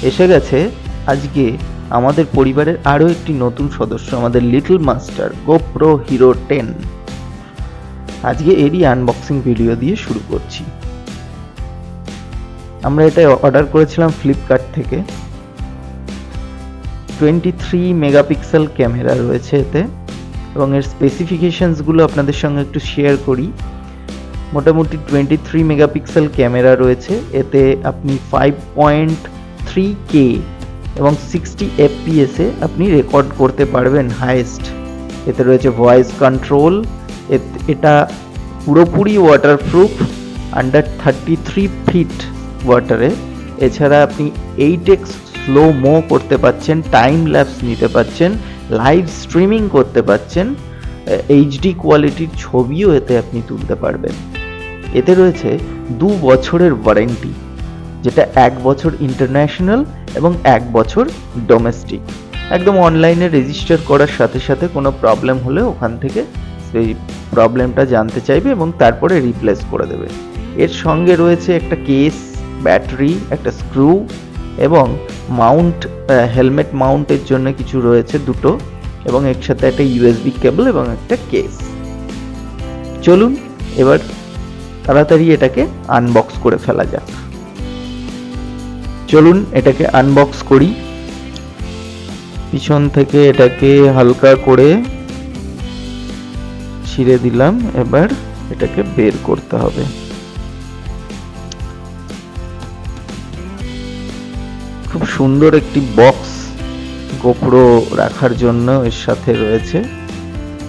এসে গেছে আজকে আমাদের পরিবারের আরও একটি নতুন সদস্য, আমাদের লিটল মাস্টার গোপ্রো হিরো 10। আজকে এরই আনবক্সিং ভিডিও দিয়ে শুরু করছি। আমরা এটা অর্ডার করেছিলাম ফ্লিপকার্ট থেকে। 23 মেগাপিক্সেল ক্যামেরা রয়েছে এতে, এবং এর স্পেসিফিকেশনসগুলো আপনাদের সঙ্গে একটু শেয়ার করি। মোটামুটি 23 মেগাপিক্সেল ক্যামেরা রয়েছে এতে। আপনি 5.3K এবং 60 FPS এ আপনি রেকর্ড করতে পারবেন হাইয়েস্ট। এতে রয়েছে ভয়েস কন্ট্রোল। এটা পুরোপুরি ওয়াটারপ্রুফ, আন্ডার 33 ফিট ওয়াটারে। এছাড়া আপনি 8x স্লো মো করতে পারছেন, টাইম ল্যাপস নিতে পারছেন, লাইভ স্ট্রিমিং করতে পারছেন, HD কোয়ালিটির ছবিও এতে আপনি তুলতে পারবেন। এতে রয়েছে 2 বছরের ওয়ারেন্টি, যেটা 1 বছর ইন্টারন্যাশনাল এবং 1 বছর ডোমেস্টিক। একদম অনলাইনে রেজিস্টার করার সাথে সাথে কোনো প্রবলেম হলে ওখান থেকে সেই প্রবলেমটা জানতে চাইবে এবং তারপরে রিপ্লেস করে দেবে। এর সঙ্গে রয়েছে একটা কেস, ব্যাটারি, একটা স্ক্রু এবং মাউন্ট, হেলমেট মাউন্টের জন্য কিছু রয়েছে দুটো, এবং এর সাথে একটা USB কেবল এবং একটা কেস। চলুন এবার তাড়াতাড়ি এটাকে আনবক্স করে ফেলা যাক। চলুন এটাকে আনবক্স করি। পিছন থেকে এটাকে হালকা করে ছিঁড়ে দিলাম। এবার এটাকে বের করতে হবে। খুব সুন্দর একটি বক্স গোপ্রো রাখার জন্য এর সাথে রয়েছে।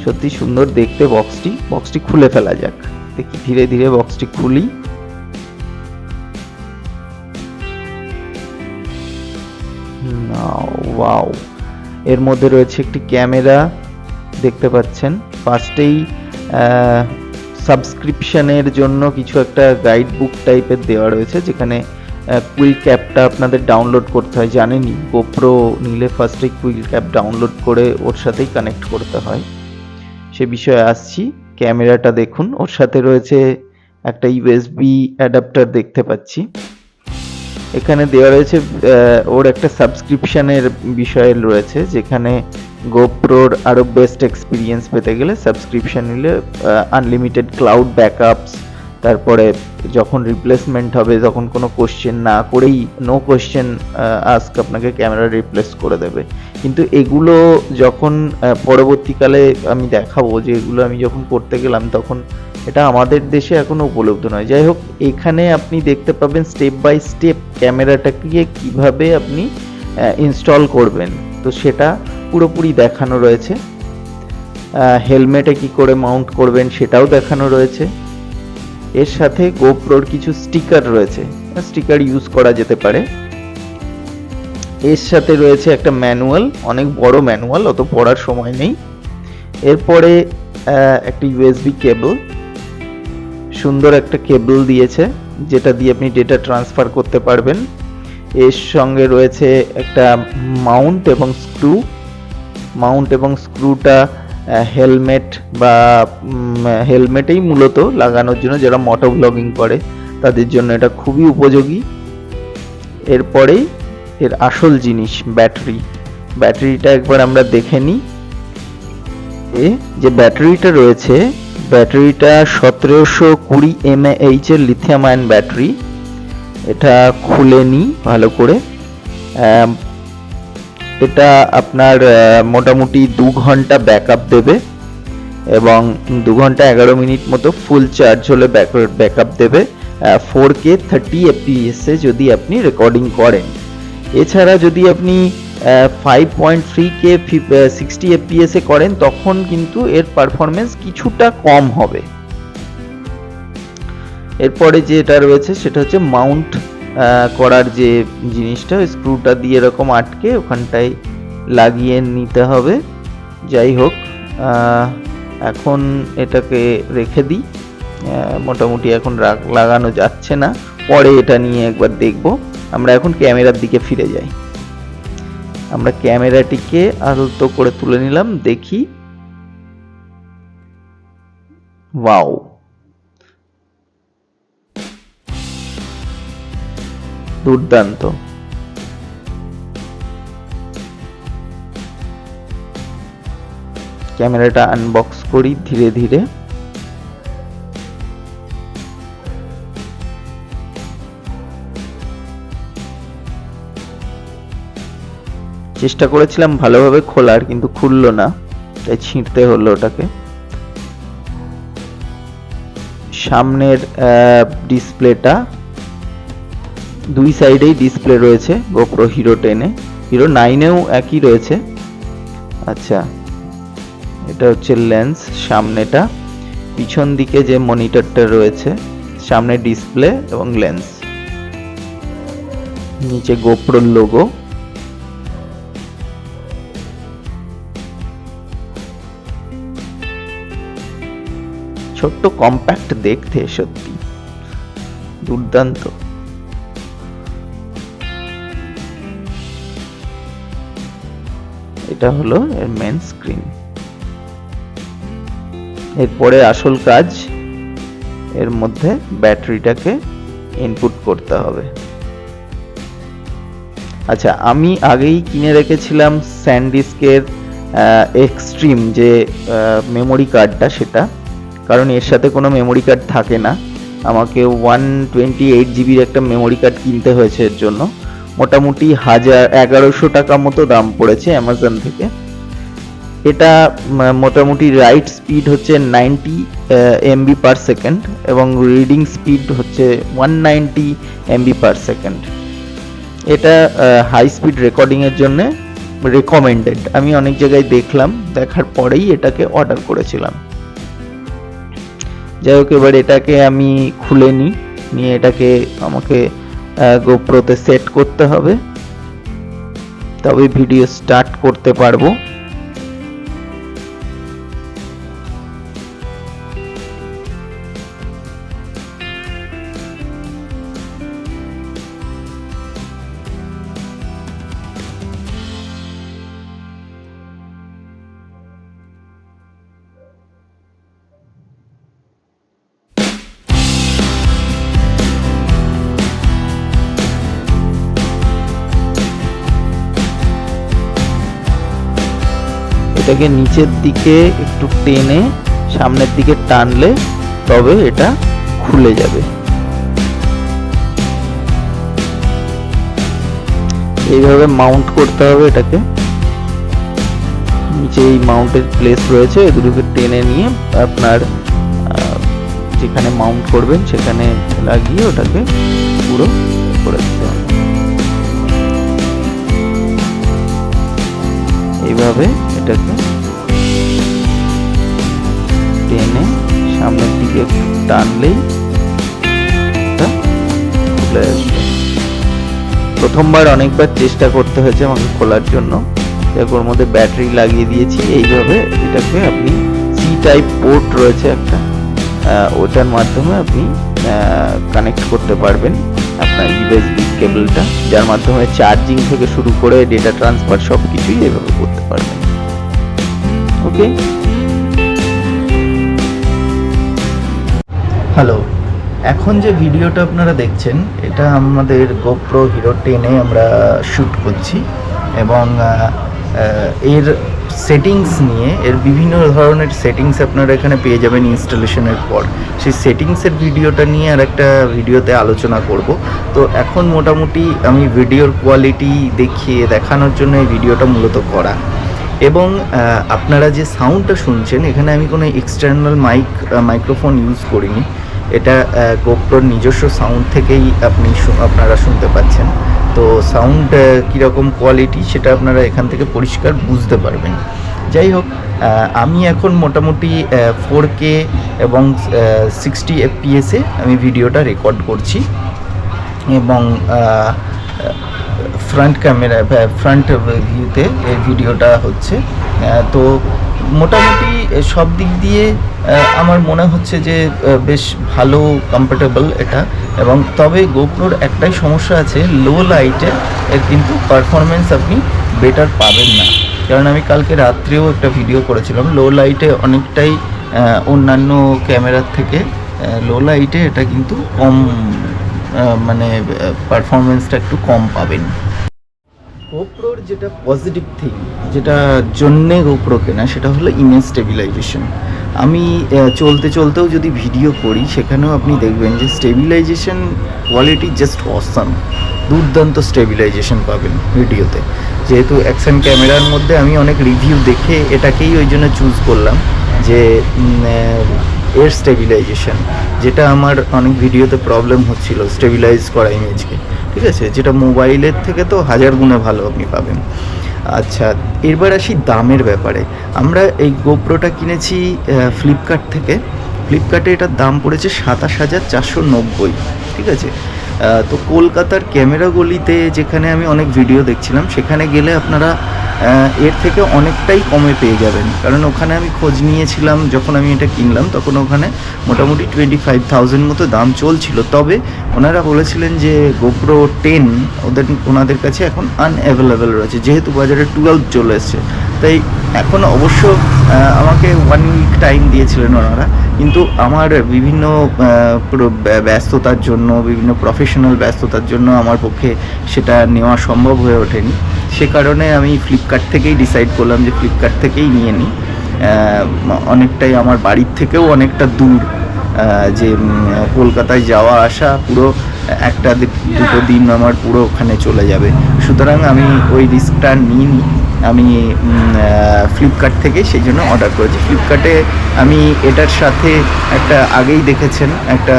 সত্যি সুন্দর দেখতে বক্সটি খুলে ফেলা যাক। দেখি ধীরে ধীরে বক্সটি খুলি। ওয়াও, এর মধ্যে রয়েছে একটি ক্যামেরা, দেখতে পাচ্ছেন। ফার্স্টেই সাবস্ক্রিপশনের জন্য কিছু একটা গাইড বুক টাইপের দেওয়া রয়েছে, যেখানে কুইক অ্যাপটা আপনাদের ডাউনলোড করতে হয়। জানেনই, গোপ্রো নিলে ফার্স্টে কুইক অ্যাপ ডাউনলোড করে ওর সাথেই কানেক্ট করতে হয়। সে বিষয়ে আসছি। ক্যামেরাটা দেখুন, ওর সাথে রয়েছে একটা USB অ্যাডাপ্টার, দেখতে পাচ্ছি। এখানে দেওয়া রয়েছে ওর একটা সাবস্ক্রিপশনের বিষয় রয়েছে, যেখানে গোপ্রোর আরো বেস্ট এক্সপিরিয়েন্স পেতে গেলে সাবস্ক্রিপশন নিলে আনলিমিটেড ক্লাউড ব্যাকআপস, তারপরে যখন রিপ্লেসমেন্ট হবে তখন কোনো কোশ্চেন না করেই, নো কোশ্চেন আস্ক, আপনাকে ক্যামেরা রিপ্লেস করে দেবে। কিন্তু এগুলো যখন পরবর্তীকালে আমি দেখাবো, যে এগুলো আমি যখন করতে গেলাম তখন এটা আমাদের দেশে এখনো উপলব্ধ নয়। যাই হোক, এখানে আপনি দেখতে পাবেন স্টেপ বাই স্টেপ ক্যামেরাটাকে কিভাবে আপনি ইনস্টল করবেন, তো সেটা পুরোপুরি দেখানো রয়েছে। হেলমেটে কি করে মাউন্ট করবেন সেটাও দেখানো রয়েছে। এর সাথে গোপ্রোর কিছু স্টিকার রয়েছে, স্টিকার ইউজ করা যেতে পারে। এর সাথে রয়েছে একটা ম্যানুয়াল, অনেক বড় ম্যানুয়াল, অত পড়ার সময় নেই। এরপরে একটা USB কেবল, সুন্দর একটা কেবল দিয়েছে, যেটা দিয়ে আপনি ডেটা ট্রান্সফার করতে পারবেন। এর সঙ্গে রয়েছে একটা মাউন্ট এবং স্ক্রুটা হেলমেট বা হেলমেটেই মূলত লাগানোর জন্য, যারা মোটো ব্লগিং করে তাদের জন্য এটা খুবই উপযোগী। এরপরেই এর আসল জিনিস, ব্যাটারিটা একবার আমরা দেখে নিই। যে ব্যাটারিটা রয়েছে, ব্যাটারিটা 1720 mAh এর লিথিয়াম আয়ন ব্যাটারি। এটা খুলে নিই ভালো করে। এটা আপনার মোটামুটি 2 ঘন্টা ব্যাকআপ দেবে, এবং 2 ঘন্টা 11 মিনিট মতো ফুল চার্জ হলে ব্যাকআপ দেবে 4K 30 FPS এ যদি আপনি রেকর্ডিং করেন। এছাড়া যদি আপনি 5.3K 60 FPS এ করেন তখন কিন্তু এর পারফরমেন্স কিছুটা কম হবে। এরপরে যেটা রয়েছে সেটা হচ্ছে মাউন্ট করার যে জিনিসটা, স্ক্রুটা দিয়ে এরকম আটকে ওখানটায় লাগিয়ে নিতে হবে। যাই হোক, এখন এটাকে রেখে দিই। মোটামুটি এখন লাগানো যাচ্ছে না, পরে এটা নিয়ে একবার দেখব। আমরা এখন ক্যামেরার দিকে ফিরে যাই। আমরা ক্যামেরাটিকে আলতো করে তুলে নিলাম, দেখি। ওয়াও, দুর্দান্ত। ক্যামেরাটা আনবক্স করি ধীরে ধীরে। চেষ্টা করেছিলাম ভালোভাবে খোলার, কিন্তু খুললো না, তাই ছিঁড়তে হলো ওটাকে। সামনের ডিসপ্লেটা, দুই সাইডেই ডিসপ্লে রয়েছে গোপ্রো হিরো 10 এ, হিরো 9 এও একই রয়েছে। আচ্ছা, এটা হচ্ছে লেন্স সামনেটা, পিছন দিকে যে মনিটরটা রয়েছে, সামনে ডিসপ্লে এবং লেন্স, নিচে গোপ্রোর লোগো। ছোট্ট কম্প্যাক্ট দেখতে, সত্যি দুর্দান্ত। এটা হলো এর মেন স্ক্রিন। এরপরে আসল কাজ, এর মধ্যে ব্যাটারিটাকে ইনপুট করতে হবে। আচ্ছা, আমি আগেই কিনে রেখেছিলাম স্যানডিস্কের এক্সট্রিম যে মেমোরি কার্ডটা, সেটা, কারণ এর সাথে কোনো মেমোরি কার্ড থাকে না। আমাকে 128 জিবির একটা মেমোরি কার্ড কিনতে হয়েছে এর জন্য। মোটামুটি 1100 টাকা মতো দাম পড়েছে অ্যামাজন থেকে। এটা মোটামুটি রাইট স্পিড হচ্ছে 90 MB পার সেকেন্ড এবং রিডিং স্পিড হচ্ছে 190 MB পার সেকেন্ড। এটা হাই স্পিড রেকর্ডিং এর জন্য রেকমেন্ডেড। আমি অনেক জায়গায় দেখলাম, দেখার পরেই এটাকে অর্ডার করেছিলাম। যাই হোক, এবার এটাকে আমি খুলে নিয়ে এটাকে আমাকে গোপ্রোতে সেট করতে হবে, তবে ভিডিও স্টার্ট করতে পারবো। এটাকে নিচের দিকে একটু টেনে সামনের দিকে টানলে তবে এটা খুলে যাবে। এইভাবে মাউন্ট করতে হবে এটাকে। নিচে এই মাউন্টের প্লেস রয়েছে, এই দুটোকে টেনে নিয়ে আপনার যেখানে মাউন্ট করবেন সেখানে লাগিয়ে ওটাকে পুরো করে দিতে হবে। এইভাবে এটাকে টেনে সামনের দিকে টানলেই এটা খুলে আসবে। প্রথমবার অনেকবার চেষ্টা করতে হয়েছে আমাকে খোলার জন্য। ওর মধ্যে ব্যাটারি লাগিয়ে দিয়েছি। এইভাবে এটাকে আপনি সি টাইপ পোর্ট রয়েছে একটা, ওটার মাধ্যমে আপনি কানেক্ট করতে পারবেন আপনার ইউএসবি কেবলটা, যার মাধ্যমে চার্জিং থেকে শুরু করে ডেটা ট্রান্সফার সব কিছুই এভাবে করতে পারবেন। ওকে, হ্যালো, এখন যে ভিডিওটা আপনারা দেখছেন এটা আমাদের গোপ্রো হিরো 10 আমরা শ্যুট করছি এবং এর সেটিংস নিয়ে, এর বিভিন্ন ধরনের সেটিংস আপনারা এখানে পেয়ে যাবেন ইনস্টলেশনের পর। সেই সেটিংসের ভিডিওটা নিয়ে আর একটা ভিডিওতে আলোচনা করব। তো এখন মোটামুটি আমি ভিডিওর কোয়ালিটি দেখানোর জন্য এই ভিডিওটা মূলত করা। এবং আপনারা যে সাউন্ডটা শুনছেন, এখানে আমি কোনো এক্সটার্নাল মাইক্রোফোন ইউজ করিনি। এটা গোপ্রোর নিজস্ব সাউন্ড থেকেই আপনারা শুনতে পাচ্ছেন। তো সাউন্ড কীরকম কোয়ালিটি সেটা আপনারা এখান থেকে পরিষ্কার বুঝতে পারবেন। যাই হোক, আমি এখন মোটামুটি 4K এবং 60 FPS-এ আমি ভিডিওটা রেকর্ড করছি এবং ফ্রন্ট ভিউতে এই ভিডিওটা হচ্ছে। তো মোটামুটি সব দিক দিয়ে আমার মনে হচ্ছে যে বেশ ভালো, কমফোর্টেবল এটা। এবং তবে গোপ্রোর একটাই সমস্যা আছে, লো লাইটে এর কিন্তু পারফরমেন্স আপনি বেটার পাবেন না। কারণ আমি কালকে রাত্রেও একটা ভিডিও করেছিলাম, লো লাইটে অনেকটাই অন্যান্য ক্যামেরার থেকে লো লাইটে এটা কিন্তু কম, মানে পারফরমেন্সটা একটু কম পাবেন। গোপ্রোর যেটা পজিটিভ থিং, যেটা জন্যে গোপ্রো কেনা, সেটা হলো ইমেজ স্টেবিলাইজেশন। আমি চলতে চলতেও যদি ভিডিও করি সেখানেও আপনি দেখবেন যে স্টেবিলাইজেশন কোয়ালিটি জাস্ট অসাম, দুর্দান্ত স্টেবিলাইজেশন পাবেন ভিডিওতে। যেহেতু অ্যাকশন ক্যামেরার মধ্যে আমি অনেক রিভিউ দেখে এটাকেই ওই জন্য চুজ করলাম যে এর স্টেবিলাইজেশন, যেটা আমার অনেক ভিডিওতে প্রবলেম হচ্ছিল স্টেবিলাইজ করা ইমেজকে, ঠিক আছে, যেটা মোবাইলের থেকে তো 1000 গুণে ভালো আপনি পাবেন। আচ্ছা, এবার আসি দামের ব্যাপারে। আমরা এই গোপ্রোটা কিনেছি ফ্লিপকার্ট থেকে। ফ্লিপকার্টে এটার দাম পড়েছে 27,490, ঠিক আছে। তো কলকাতার ক্যামেরা গলিতে যেখানে আমি অনেক ভিডিও দেখছিলাম, সেখানে গেলে আপনারা এর থেকে অনেকটাই কমে পেয়ে যাবেন, কারণ ওখানে আমি খোঁজ নিয়েছিলাম যখন আমি এটা কিনলাম, তখন ওখানে মোটামুটি 25,000 মতো দাম চলছিল। তবে ওনারা বলেছিলেন যে গোপ্রো 10 ওনাদের কাছে এখন আনঅ্যাভেলেবেল রয়েছে, যেহেতু বাজারে 12 চলে এসছে। তাই এখন অবশ্য আমাকে 1 উইক টাইম দিয়েছিলেন ওনারা, কিন্তু আমার বিভিন্ন ব্যস্ততার জন্য, বিভিন্ন প্রফেশনাল ব্যস্ততার জন্য আমার পক্ষে সেটা নেওয়া সম্ভব হয়ে ওঠেনি। সে কারণে আমি ফ্লিপকার্ট থেকেই ডিসাইড করলাম যে ফ্লিপকার্ট থেকেই নিয়ে নিই। অনেকটাই আমার বাড়ির থেকেও অনেকটা দূর, যে কলকাতায় যাওয়া আসা পুরো একটা দুটো দিন আমার পুরো ওখানে চলে যাবে। সুতরাং আমি ওই রিস্কটা নিইনি, আমি ফ্লিপকার্ট থেকে সেই জন্য অর্ডার করেছি। ফ্লিপকার্টে আমি এটার সাথে একটা আগেই দেখেছেন একটা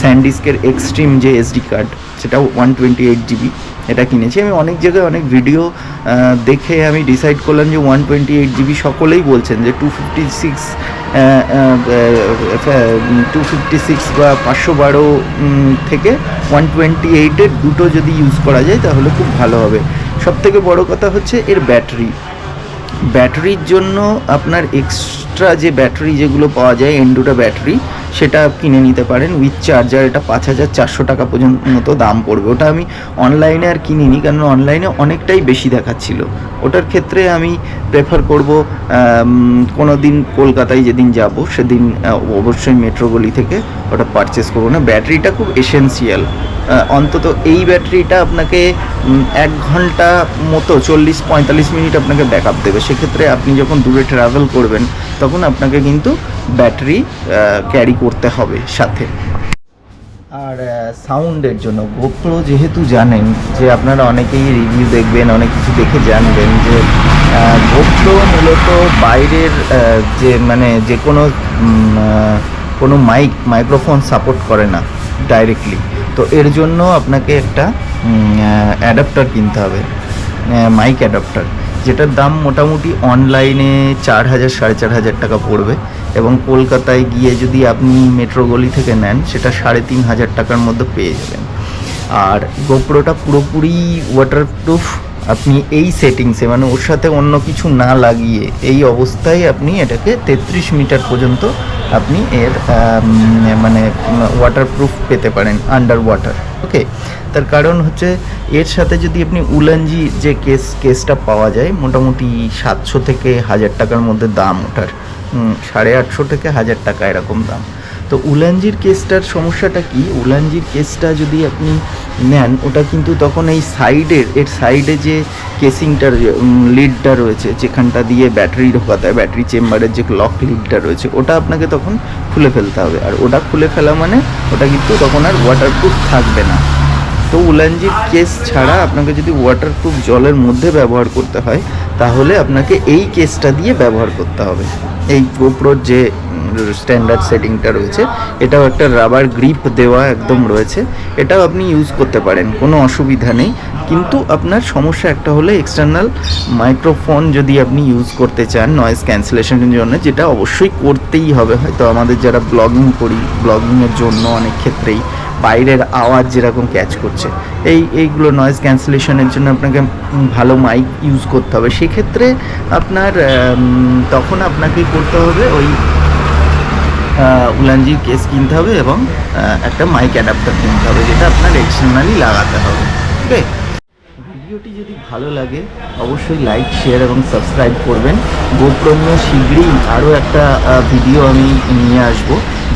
স্যান্ডিস্কের এক্সট্রিম যে এসডি কার্ড, সেটাও 128 জিবি, এটা কিনেছি। আমি অনেক জায়গায় অনেক ভিডিও দেখে আমি ডিসাইড করলাম যে 128 জিবি, সকলেই বলছেন যে 256 বা 512 থেকে 128-এর দুটো যদি ইউজ করা যায় তাহলে খুব ভালো হবে। সবথেকে বড় কথা হচ্ছে এর ব্যাটারির জন্য আপনার এক্সট্রা যে ব্যাটারি যেগুলো পাওয়া যায়, এন্ডুরা ব্যাটারি, সেটা কিনে নিতে পারেন উইথ চার্জার। এটা 5,400 টাকা পর্যন্ত দাম পড়বে। ওটা আমি অনলাইনে আর কিনিনি, কারণ অনলাইনে অনেকটাই বেশি দেখাচ্ছিল। ওটার ক্ষেত্রে আমি প্রেফার করব কোনো দিন কলকাতায় যেদিন যাব সেদিন অবশ্যই মেট্রো গলি থেকে ওটা পারচেস করবো না। ব্যাটারিটা খুব এসেন্সিয়াল। অন্তত এই ব্যাটারিটা আপনাকে 1 ঘন্টা মতো 40-45 মিনিট আপনাকে ব্যাকআপ দেবে। সেক্ষেত্রে আপনি যখন দূরে ট্রাভেল করবেন তখন আপনাকে কিন্তু ব্যাটারি ক্যারি করতে হবে সাথে। আর সাউন্ডের জন্য গোপ্রো, যেহেতু জানেন যে আপনারা অনেকেই রিভিউ দেখবেন, অনেক কিছু দেখে জানবেন যে গোপ্রো মূলত বাইরের যে মানে যে কোনো মাইক্রোফোন সাপোর্ট করে না ডাইরেক্টলি। তো এর জন্য আপনাকে একটা অ্যাডাপ্টার কিনতে হবে, মাইক অ্যাডাপ্টার, যেটার দাম মোটামুটি অনলাইনে 4,000-4,500 টাকা পড়বে, এবং কলকাতায় গিয়ে যদি আপনি মেট্রো গলি থেকে নেন সেটা 3,500 টাকার মধ্যে পেয়ে যাবেন। আর গোপ্রোটা পুরোপুরি ওয়াটারপ্রুফ। আপনি এই সেটিংসে, মানে ওর সাথে অন্য কিছু না লাগিয়ে এই অবস্থায় আপনি এটাকে 33 মিটার পর্যন্ত আপনি এর মানে ওয়াটারপ্রুফ পেতে পারেন আন্ডার ওয়াটার। ওকে, তার কারণ হচ্ছে এর সাথে যদি আপনি উলানজি যে কেসটা পাওয়া যায়, মোটামুটি 700 থেকে 1000 টাকার মধ্যে দাম ওটার, 850 থেকে 1000 টাকা এরকম দাম। তো উলানজির কেসটার সমস্যাটা কি, উলানজির কেসটা যদি আপনি নেন ওটা কিন্তু তখন এই সাইডে যে কেসিংটার লিডটা রয়েছে, যেখানটা দিয়ে ব্যাটারি ঢোকাতে হয়, ব্যাটারি চেম্বারের যে লক লিডটা রয়েছে, ওটা আপনাকে তখন খুলে ফেলতে হবে। আর ওটা খুলে ফেলা মানে ওটা কিন্তু তখন আর ওয়াটারপ্রুফ থাকবে না। তো উলানজির কেস ছাড়া আপনাকে যদি ওয়াটারপ্রুফ জলের মধ্যে ব্যবহার করতে হয় তাহলে আপনাকে এই কেসটা দিয়ে ব্যবহার করতে হবে। এই গোপ্রোর যে স্ট্যান্ডার্ড সেটিংটা রয়েছে, এটাও একটা রাবার গ্রিপ দেওয়া একদম রয়েছে, এটাও আপনি ইউজ করতে পারেন, কোনো অসুবিধা নেই। কিন্তু আপনার সমস্যা একটা হলে এক্সটার্নাল মাইক্রোফোন যদি আপনি ইউজ করতে চান নয়েজ ক্যান্সেলেশনের জন্য, যেটা অবশ্যই করতেই হবে। হয়তো আমাদের যারা ব্লগিং করি, ব্লগিংয়ের জন্য অনেক ক্ষেত্রেই বাইরের আওয়াজ যেরকম ক্যাচ করছে, এইগুলো নয়েজ ক্যান্সেলেশনের জন্য আপনাকে ভালো মাইক ইউজ করতে হবে। সেক্ষেত্রে আপনার তখন আপনাকে করতে হবে ওই উলানজির কেস কিনতে হবে এবং একটা মাইক অ্যাডাপ্টার কিনতে হবে, যেটা আপনার এক্সটার্নালি লাগাতে হবে। ওকে, ভিডিওটি যদি ভালো লাগে অবশ্যই লাইক, শেয়ার এবং সাবস্ক্রাইব করবেন। গোপ্রো নিয়ে শীঘ্রই আরও একটা ভিডিও আমি নিয়ে আসব,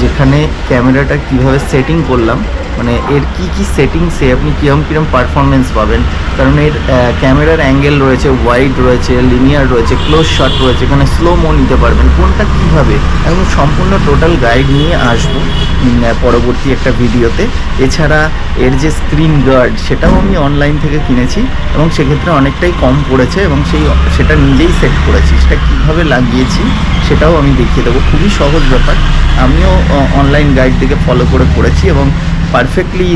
যেখানে ক্যামেরাটা কীভাবে সেটিং করলাম মানে এর কি সেটিংসে আপনি কীরকম পারফরমেন্স পাবেন, কারণ এর ক্যামেরার অ্যাঙ্গেল রয়েছে, ওয়াইড রয়েছে, লিনিয়ার রয়েছে, ক্লোজ শট রয়েছে, এখানে স্লো মো নিতে পারবেন, কোনটা কীভাবে একদম সম্পূর্ণ টোটাল গাইড নিয়ে আসবো পরবর্তী একটা ভিডিওতে। এছাড়া এর যে স্ক্রিন গার্ড সেটাও আমি অনলাইন থেকে কিনেছি এবং সেক্ষেত্রে অনেকটাই কম পড়েছে এবং সেটা নিজেই সেট করেছি, সেটা কীভাবে লাগিয়েছি সেটাও আমি দেখিয়ে দেবো। খুবই সহজ ব্যাপার, আমিও অনলাইন গাইড থেকে ফলো করে করেছি এবং পারফেক্টলি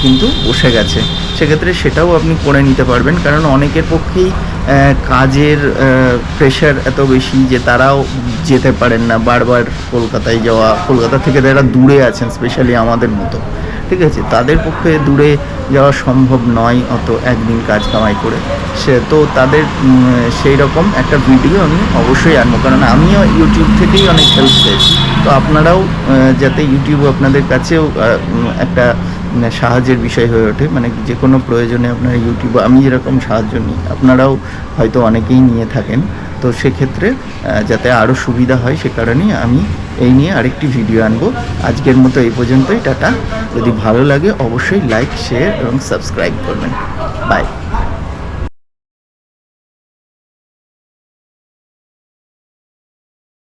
কিন্তু বসে গেছে। সেক্ষেত্রে সেটাও আপনি করে নিতে পারবেন, কারণ অনেকের পক্ষেই কাজের প্রেশার এত বেশি যে তারাও যেতে পারেন না, বারবার কলকাতায় যাওয়া, কলকাতা থেকে যারা দূরে আছেন স্পেশালি আমাদের মতো, ঠিক আছে, তাদের পক্ষে দূরে যাওয়া সম্ভব নয় অত একদিন কাজ কামাই করে। সে তো তাদের সেই রকম একটা ভিডিও আমি অবশ্যই আনবো, কারণ আমিও ইউটিউব থেকেই অনেক হেল্প পেয়েছি। তো আপনারাও যাতে ইউটিউব আপনাদের কাছেও একটা সাহায্যের বিষয় হয়ে ওঠে, মানে যে কোনো প্রয়োজনে আপনারা ইউটিউব, আমি যেরকম সাহায্য নিই আপনারাও হয়তো অনেকেই নিয়ে থাকেন, তো সেক্ষেত্রে যাতে আরও সুবিধা হয় সে কারণেই আমি এই নিয়ে আরেকটি ভিডিও আনবো। আজকের মতো এই পর্যন্তই, টাটা। যদি ভালো লাগে অবশ্যই লাইক, শেয়ার এবং সাবস্ক্রাইব করবেন। বাই।